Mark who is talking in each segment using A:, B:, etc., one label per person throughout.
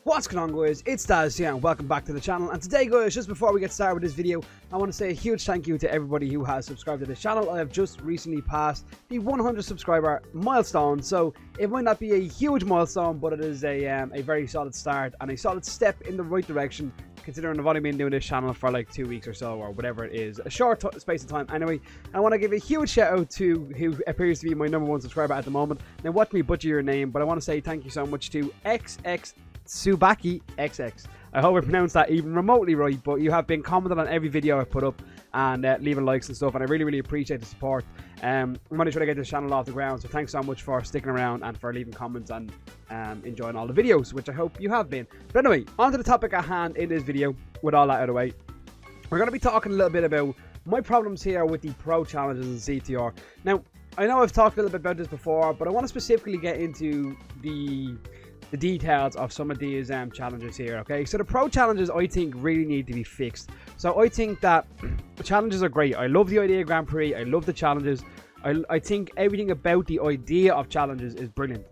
A: What's going on, guys? It's Daz here and welcome back to the channel. And today, guys, just before we get started with this video, I want to say a huge thank you to everybody who has subscribed to this channel. I have just recently passed the 100 subscriber milestone, so it might not be a huge milestone, but it is a very solid start and a solid step in the right direction, considering I've only been doing this channel for like 2 weeks or so, or whatever it is, a short space of time. Anyway, I want to give a huge shout out to who appears to be my #1 subscriber at the moment. Now, watch me butcher your name, but I want to say thank you so much to Tsubaki XX. I hope I pronounced that even remotely right, but you have been commenting on every video I put up and leaving likes and stuff, and I really appreciate the support. I'm only trying to get this channel off the ground, so thanks so much for sticking around and for leaving comments and enjoying all the videos, which I hope you have been. But anyway, on to the topic at hand in this video. With all that out of the way, we're going to be talking a little bit about my problems here with the pro challenges in CTR. Now, I know I've talked a little bit about this before, but I want to specifically get into the details of some of these challenges here. Okay, so the pro challenges I think really need to be fixed. So I think that challenges are great. I love the idea of Grand Prix. I love the challenges. I think everything about the idea of challenges is brilliant.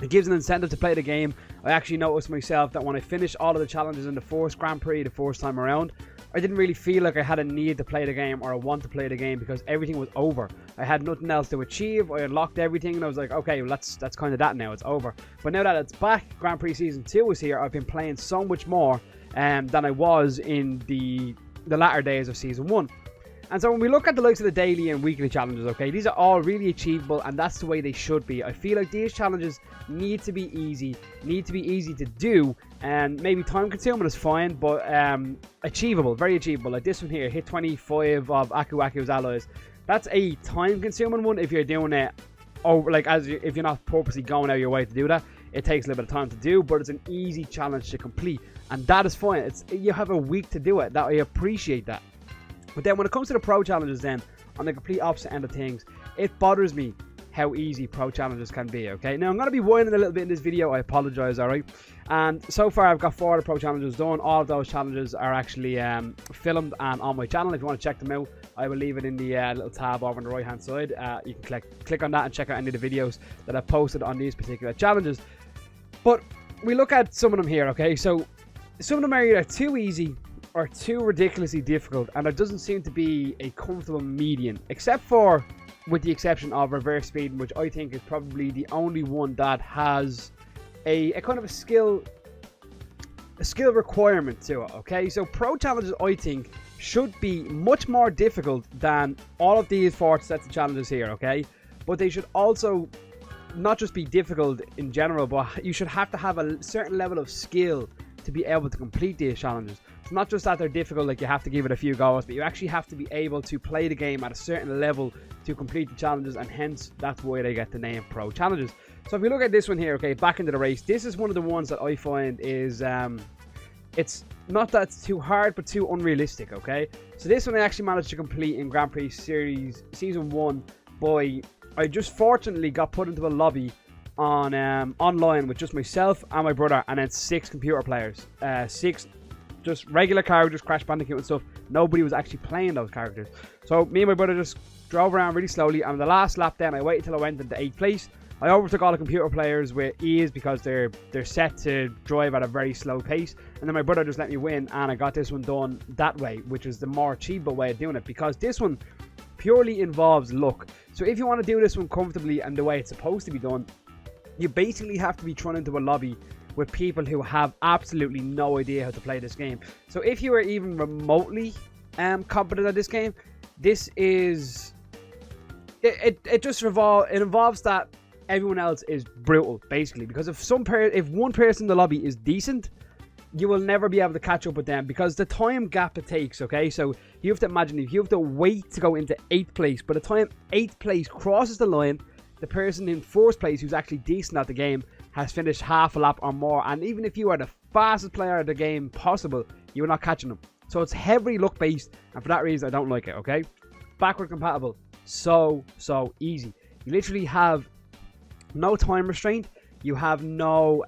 A: It gives an incentive to play the game. I actually noticed myself that when I finished all of the challenges in the first Grand Prix the first time around, I didn't really feel like I had a need to play the game or a want to play the game because everything was over. I had nothing else to achieve. I unlocked everything and I was like, okay, well, that's kind of that now. It's over. But now that it's back, Grand Prix Season 2 is here, I've been playing so much more than I was in the latter days of Season 1. And so when we look at the likes of the daily and weekly challenges, okay, these are all really achievable and that's the way they should be. I feel like these challenges need to be easy to do, and maybe time consuming is fine, but achievable, very achievable. Like this one here, hit 25 of Aku Aku's alloys. That's a time consuming one if you're doing it, if you're not purposely going out of your way to do that. It takes a little bit of time to do, but it's an easy challenge to complete, and that is fine. You have a week to do it. That I appreciate that. But then when it comes to the pro challenges, then on the complete opposite end of things, it bothers me how easy pro challenges can be. Okay, now I'm going to be whining a little bit in this video. I apologize. All right, and so far I've got 4 of the pro challenges done. All of those challenges are actually filmed and on my channel. If you want to check them out, I will leave it in the little tab over on the right hand side. You can click on that and check out any of the videos that I've posted on these particular challenges. But we look at some of them here. Okay, so some of them are either too easy or too ridiculously difficult, and there doesn't seem to be a comfortable median, with the exception of reverse speeding, which I think is probably the only one that has a kind of a skill requirement to it. Okay, so pro challenges I think should be much more difficult than all of these 4 sets of challenges here. Okay, but they should also not just be difficult in general, but you should have to have a certain level of skill to be able to complete these challenges. It's not just that they're difficult, like you have to give it a few goes, but you actually have to be able to play the game at a certain level to complete the challenges, and hence that's why they get the name pro challenges. So if we look at this one here, okay, back into the race, this is one of the ones that I find is it's not that it's too hard, but too unrealistic. Okay, so this one I actually managed to complete in Grand Prix Series Season 1 by, I just fortunately got put into a lobby on online with just myself and my brother, and then 6 computer players, 6 just regular characters, Crash Bandicoot and stuff. Nobody was actually playing those characters. So me and my brother just drove around really slowly, and the last lap then I waited till I went into 8th place. I overtook all the computer players with ease because they're set to drive at a very slow pace, and then my brother just let me win, and I got this one done that way, which is the more achievable way of doing it, because this one purely involves luck. So if you want to do this one comfortably and the way it's supposed to be done, you basically have to be thrown into a lobby with people who have absolutely no idea how to play this game. So if you are even remotely competent at this game, this is it involves that everyone else is brutal, basically, because if one person in the lobby is decent, you will never be able to catch up with them because the time gap it takes. Okay, so you have to imagine, if you have to wait to go into 8th place, by the time 8th place crosses the line, the person in 4th place who's actually decent at the game has finished half a lap or more, and even if you are the fastest player of the game possible, you're not catching them. So it's heavily luck based, and for that reason I don't like it. Okay, backward compatible, so easy. You literally have no time restraint, you have no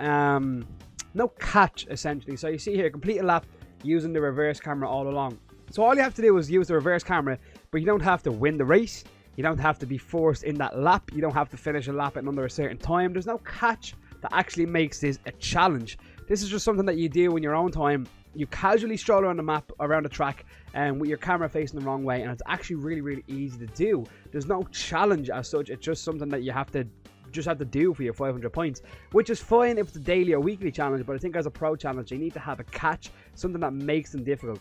A: catch essentially. So you see here, complete a lap using the reverse camera all along. So all you have to do is use the reverse camera, but you don't have to win the race. You don't have to be forced in that lap. You don't have to finish a lap in under a certain time. There's no catch that actually makes this a challenge. This is just something that you do in your own time. You casually stroll around the map, around the track, and with your camera facing the wrong way, and it's actually really, really easy to do. There's no challenge as such. It's just something that you have to do for your 500 points, which is fine if it's a daily or weekly challenge, but I think as a pro challenge, you need to have a catch, something that makes them difficult.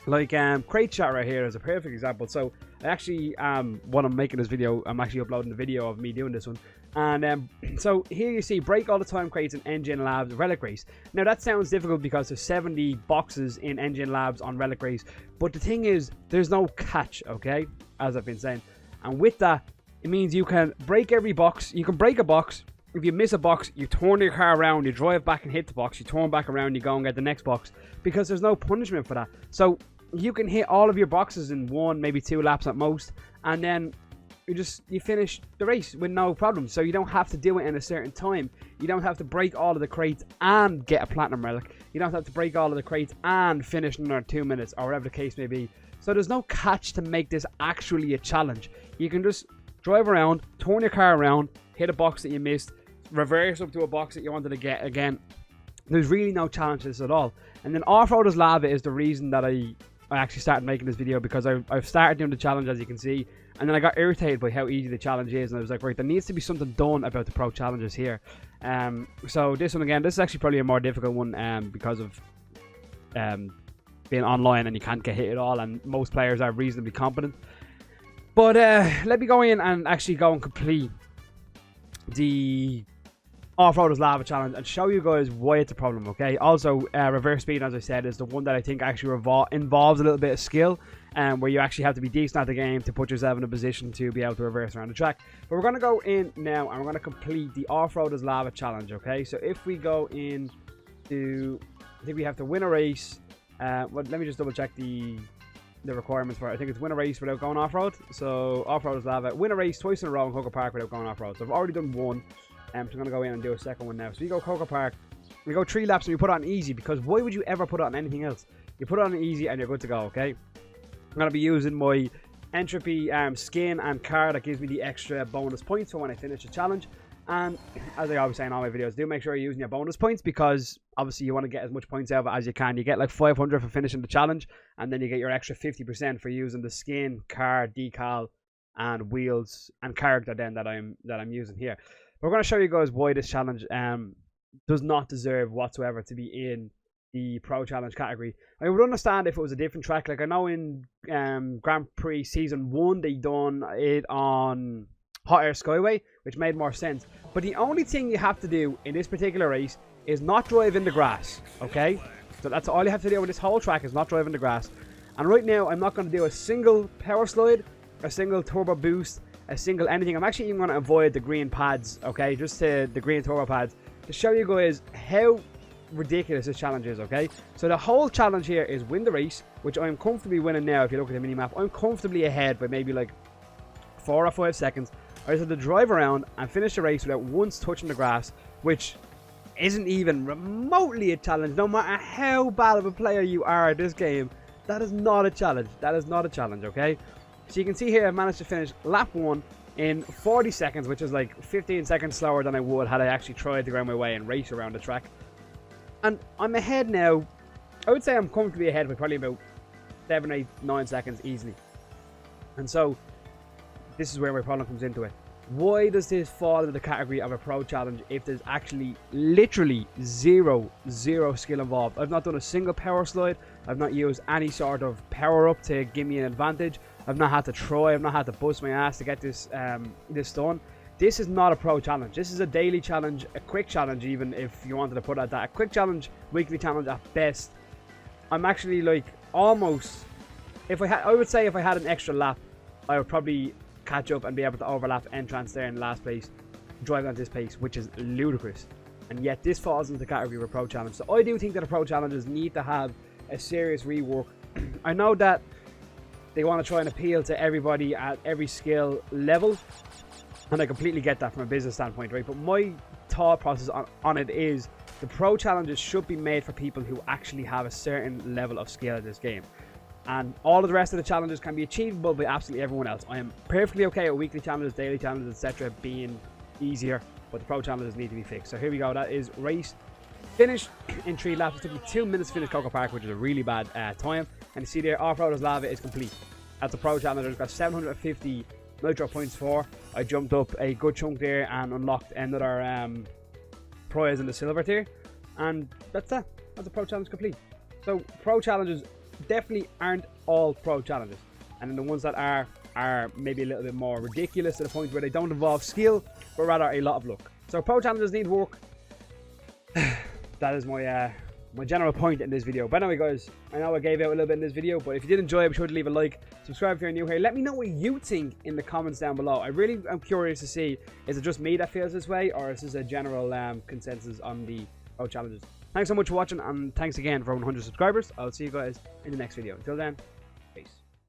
A: Like crate chat right here is a perfect example. So I actually, when I'm making this video, I'm actually uploading the video of me doing this one. And so here you see break all the time crates in Engine Labs Relic Race. Now that sounds difficult because there's 70 boxes in Engine Labs on Relic Race, but the thing is, there's no catch, okay, as I've been saying. And with that, it means you can break every box. You can break a box. If you miss a box, you turn your car around, you drive back and hit the box, you turn back around, you go and get the next box, because there's no punishment for that. So you can hit all of your boxes in 1, maybe 2 laps at most, and then you finish the race with no problem. So you don't have to do it in a certain time. You don't have to break all of the crates and get a platinum relic. You don't have to break all of the crates and finish in another 2 minutes, or whatever the case may be. So there's no catch to make this actually a challenge. You can just drive around, turn your car around, hit a box that you missed, reverse up to a box that you wanted to get again. There's really no challenge to this at all. And then Off-Road is Lava is the reason that I actually started making this video, because I've started doing the challenge, as you can see, and then I got irritated by how easy the challenge is, and I was like, right, there needs to be something done about the pro challenges here. So this one again, this is actually probably a more difficult one because of being online and you can't get hit at all, and most players are reasonably competent. But let me go in and actually go and complete the Off-Roaders Lava Challenge and show you guys why it's a problem, okay? Also, reverse speed, as I said, is the one that I think actually involves a little bit of skill, where you actually have to be decent at the game to put yourself in a position to be able to reverse around the track. But we're going to go in now and we're going to complete the Off-Roaders Lava Challenge, okay? So if we go in to, I think we have to win a race. Well, let me just double check the requirements for it. I think it's win a race without going off-road. So Off-Roaders Lava, win a race twice in a row in Coker Park without going off-road. So I've already done one. So I'm going to go in and do a second one now. So you go Coker Park, we go 3 laps and you put it on easy, because why would you ever put it on anything else? You put it on easy and you're good to go, okay? I'm going to be using my Entropy skin and car that gives me the extra bonus points for when I finish the challenge. And as I always say in all my videos, do make sure you're using your bonus points, because obviously you want to get as much points out of it as you can. You get like 500 for finishing the challenge, and then you get your extra 50% for using the skin, car, decal, and wheels and character then that I'm using here. We're going to show you guys why this challenge does not deserve whatsoever to be in the Pro Challenge category. I would understand if it was a different track. Like I know in Grand Prix Season 1 they done it on Hot Air Skyway, which made more sense. But the only thing you have to do in this particular race is not drive in the grass, okay? So that's all you have to do with this whole track, is not drive in the grass. And right now, I'm not going to do a single power slide, a single turbo boost, a single anything. I'm actually even going to avoid the green pads, okay? Just the green turbo pads, to show you guys how ridiculous this challenge is, okay? So the whole challenge here is win the race, which I'm comfortably winning now. If you look at the mini-map, I'm comfortably ahead by maybe like 4 or 5 seconds. I just have to drive around and finish the race without once touching the grass, which isn't even remotely a challenge. No matter how bad of a player you are at this game, that is not a challenge. That is not a challenge, okay? So you can see here I managed to finish lap 1 in 40 seconds, which is like 15 seconds slower than I would had I actually tried to go my way and race around the track. And I'm ahead now. I would say I'm comfortably ahead by probably about 7, 8, 9 seconds easily. And so this is where my problem comes into it. Why does this fall into the category of a pro challenge if there's actually literally zero skill involved? I've not done a single power slide. I've not used any sort of power up to give me an advantage. I've not had to try. I've not had to bust my ass to get this this done. This is not a pro challenge. This is a daily challenge, a quick challenge, even if you wanted to put it at that. A quick challenge, weekly challenge at best. I'm actually like almost, I would say if I had an extra lap, I would probably catch up and be able to overlap Entrance there in last place, driving at this pace, which is ludicrous. And yet this falls into the category of a pro challenge. So I do think that the pro challenges need to have a serious rework. I know that they want to try and appeal to everybody at every skill level, and I completely get that from a business standpoint, right? But my thought process on it is the pro challenges should be made for people who actually have a certain level of skill at this game. And all of the rest of the challenges can be achievable by absolutely everyone else. I am perfectly okay with weekly challenges, daily challenges, etc. being easier, but the pro challenges need to be fixed. So here we go. That is race Finished in 3 laps. It took me 2 minutes to finish Coco Park, which is a really bad time. And you see there, Off-Roaders Lava is complete. That's a Pro Challenge. I've got 750 Nitro points for. I jumped up a good chunk there and unlocked another prize in the silver tier. And that's that. That's a Pro Challenge complete. So Pro Challenges definitely aren't all Pro Challenges. And then the ones that are maybe a little bit more ridiculous to the point where they don't involve skill, but rather a lot of luck. So Pro Challenges need work. That is my my general point in this video. But anyway, guys, I know I gave out a little bit in this video, but if you did enjoy it, be sure to leave a like, subscribe if you're new here. Let me know what you think in the comments down below. I really am curious to see, is it just me that feels this way, or is this a general consensus on the Pro Challenges? Thanks so much for watching, and thanks again for 100 subscribers. I'll see you guys in the next video. Until then,